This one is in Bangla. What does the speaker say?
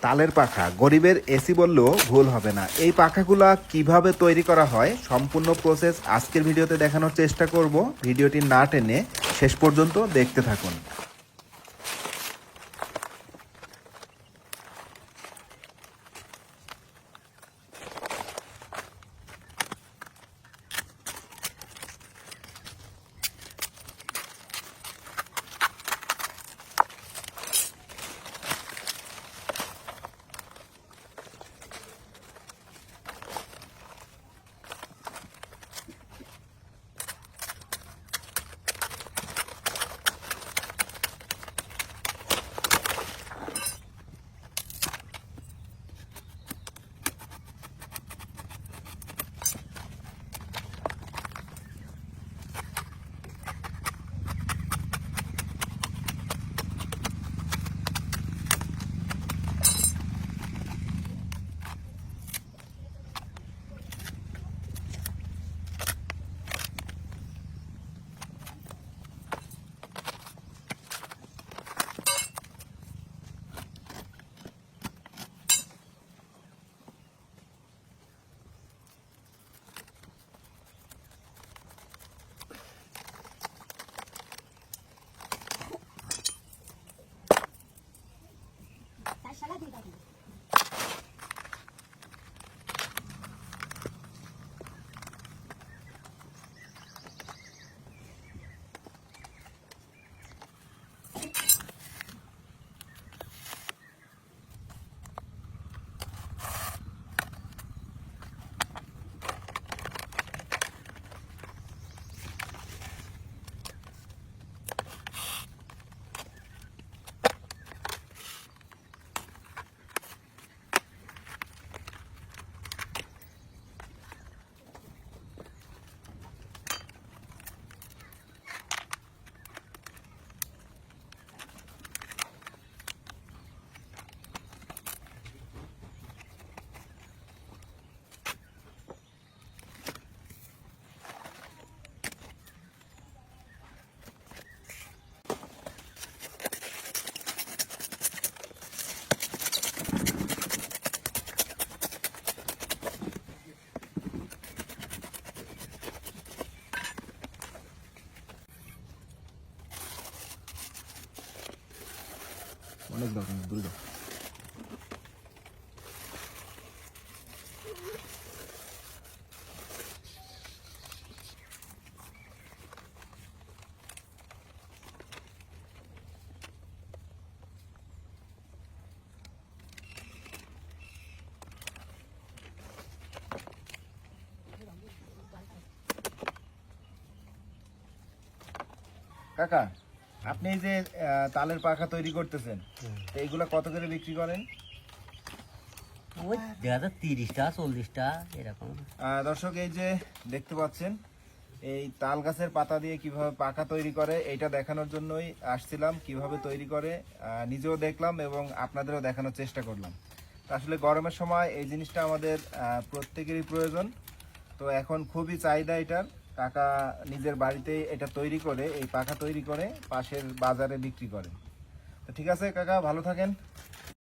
তালের পাখা গরিবের এসি বললেও ভুল হবে না। এই পাখাগুলা কিভাবে তৈরি করা হয় সম্পূর্ণ প্রসেস আজকের ভিডিওতে দেখানোর চেষ্টা করব। ভিডিওটি না টেনে শেষ পর্যন্ত দেখতে থাকুন। অনেক রকম দূরে দাও। কাকা, আপনি এই যে তালের পাখা তৈরি করতেছেন, তো এইগুলা কত করে বিক্রি করেন? ওই 30টা 40টা এরকম। দর্শক, এই যে দেখতে পাচ্ছেন এই তাল গাছের পাতা দিয়ে কিভাবে পাখা তৈরি করে, এইটা দেখানোর জন্যই আসছিলাম। কিভাবে তৈরি করে নিজেও দেখলাম এবং আপনাদেরও দেখানোর চেষ্টা করলাম। তো আসলে গরমের সময় এই জিনিসটা আমাদের প্রত্যেকেরই প্রয়োজন। তো এখন খুবই চাহিদা এটার। কাকা নিজের বাড়িতে এটা তৈরি করে, এই পাখা তৈরি করে পাশের বাজারে বিক্রি করে। তো ঠিক আছে কাকা, ভালো থাকেন।